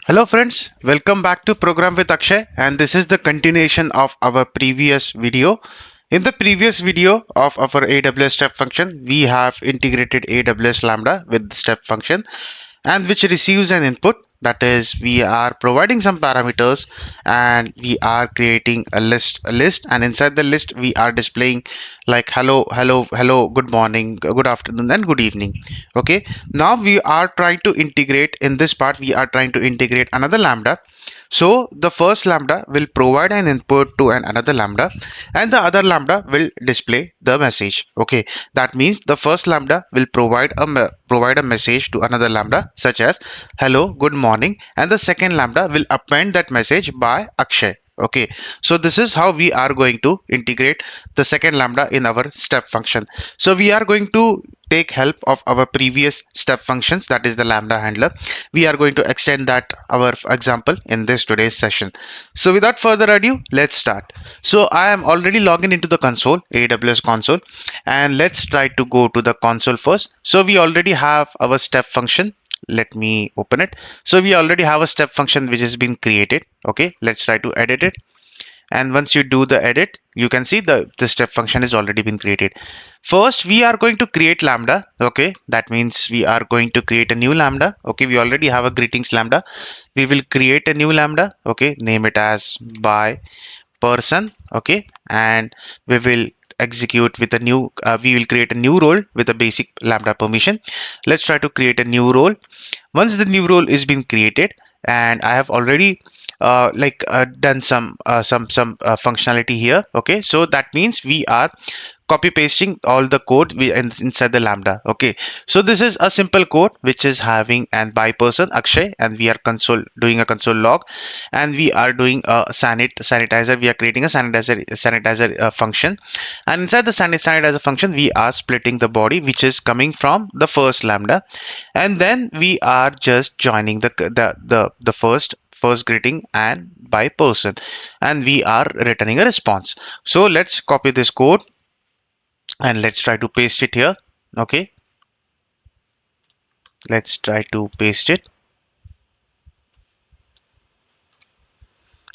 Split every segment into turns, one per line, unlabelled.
Hello friends, welcome back to Program with Akshay, and this is the continuation of our previous video. In the previous video of our AWS Step Function, we have integrated AWS Lambda with the Step Function and which receives an input. That is, we are providing some parameters and we are creating a list, and inside the list we are displaying like hello, good morning, good afternoon, and good evening. Okay, now we are trying to integrate in this part, we are trying to integrate another lambda. So the first lambda will provide an input to another lambda, and the other lambda will display the message. Okay, that means the first lambda will provide a message to another lambda such as hello, good morning, and the second lambda will append that message by Akshay. Okay, so this is how we are going to integrate the second lambda in our step function. So we are going to take help of our previous step functions, that is the lambda handler. We are going to extend that our example in this today's session. So without further ado, let's start. So I am already logged into the console, AWS console, and let's try to go to the console first. So we already have our step function. Let me open it. So we already have a step function which has been created. Okay, let's try to edit it. And once you do the edit, you can see the step function has already been created. First, we are going to create lambda. Okay, that means we are going to create a new lambda. Okay, we already have a greetings lambda. We will create a new lambda. Okay, name it as by person. Okay, and we will execute with a new we will create a new role with a basic lambda permission. Let's try to create a new role. Once the new role is being created, and I have already done some functionality here. Okay, so that means we are copy pasting all the code inside the lambda. Okay, so this is a simple code which is having and by person Akshay, and we are doing a console log, and we are doing a sanitizer. We are creating a sanitizer function, and inside the sanitizer function we are splitting the body which is coming from the first lambda, and then we are just joining the first greeting and by person, and we are returning a response. So let's copy this code and let's try to paste it here. Okay, let's try to paste it.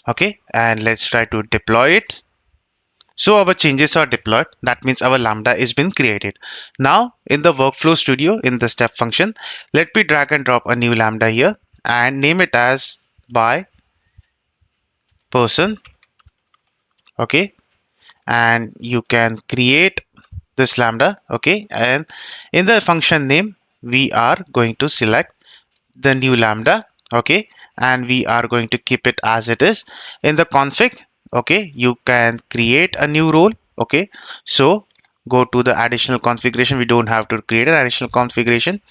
Okay, and let's try to deploy it. So our changes are deployed. That means our lambda is been created. Now in the workflow studio, in the step function, let me drag and drop a new lambda here and name it as by person. Okay, and you can create this lambda. Okay, and in the function name we are going to select the new lambda. Okay, and we are going to keep it as it is. In the config, okay, you can create a new role. Okay, so go to the additional configuration. We don't have to create an additional configuration.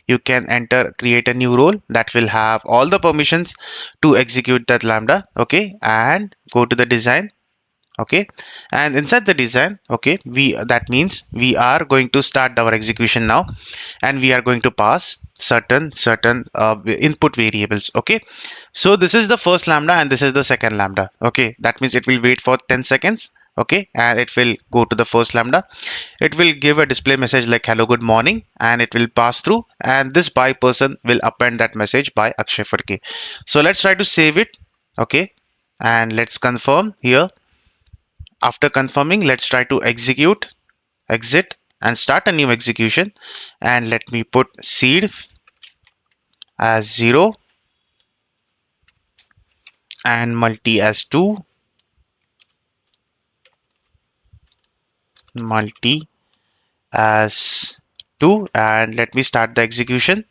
You can enter create a new role that will have all the permissions to execute that lambda. Okay, and go to the design. Okay, and inside the design, okay, that means we are going to start our execution now, and we are going to pass certain input variables. Okay, so this is the first lambda and this is the second lambda. Okay, that means it will wait for 10 seconds. Okay, and it will go to the first lambda. It will give a display message like hello, good morning, and it will pass through, and this by person will append that message by Akshay Fadke. So let's try to save it. Okay, and let's confirm here. After confirming, let's try to exit, and start a new execution. And let me put seed as 0 and multi as 2, multi as 2, and let me start the execution.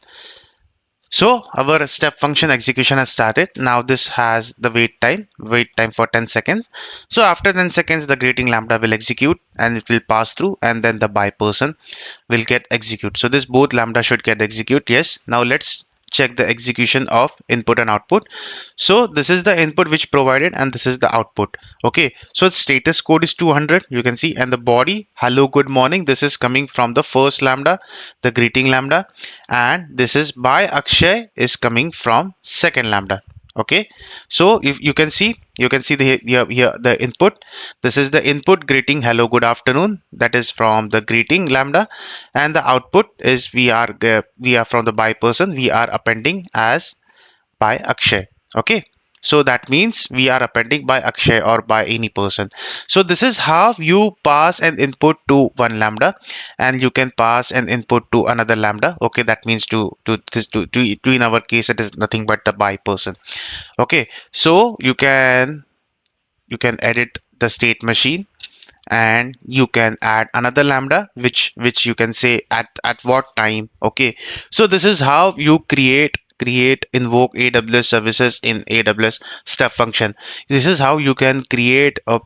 So our step function execution has started. Now this has the wait time for 10 seconds. So after 10 seconds, the greeting lambda will execute and it will pass through, and then the by person will get execute. So this both lambda should get execute. Yes. Now let's check the execution of input and output. So this is the input which provided, and this is the output. Okay, so status code is 200, you can see, and the body hello good morning, this is coming from the first lambda, the greeting lambda, and this is by Akshay is coming from second lambda. Okay, so if you can see the here the input. This is the input greeting hello good afternoon, that is from the greeting lambda, and the output is we are from the by person, we are appending as by Akshay. Okay, so that means we are appending by Akshay or by any person. So this is how you pass an input to one lambda, and you can pass an input to another lambda. Okay, that means to in our case it is nothing but the by person. Okay, so you can edit the state machine, and you can add another lambda which you can say at what time. Okay, so this is how you create invoke AWS services in AWS step function. This is how you can create a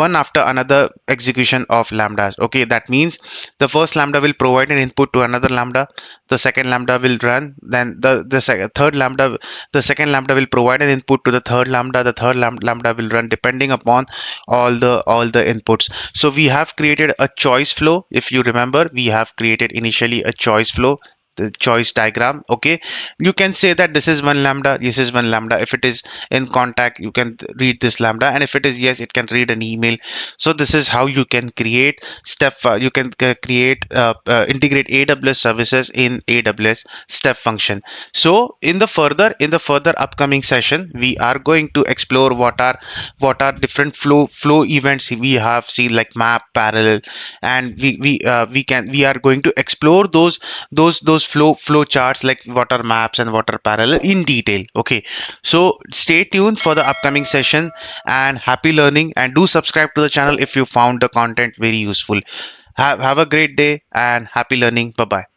one after another execution of lambdas. Okay, that means the first lambda will provide an input to another lambda, the second lambda will run, then third lambda, the second lambda will provide an input to the third lambda, the third lambda will run depending upon all the inputs. So we have created a choice flow. If you remember, we have created initially a choice flow, the choice diagram. Okay, you can say that this is one lambda, this is one lambda. If it is in contact, you can read this lambda, and if it is yes, it can read an email. So this is how you can create you can create integrate AWS services in AWS step function. So in the further upcoming session, we are going to explore what are different flow events we have seen, like map, parallel, and we are going to explore those flow charts, like what are maps and what are parallel in detail. Okay, so stay tuned for the upcoming session, and happy learning, and do subscribe to the channel if you found the content very useful. Have a great day and happy learning. Bye bye.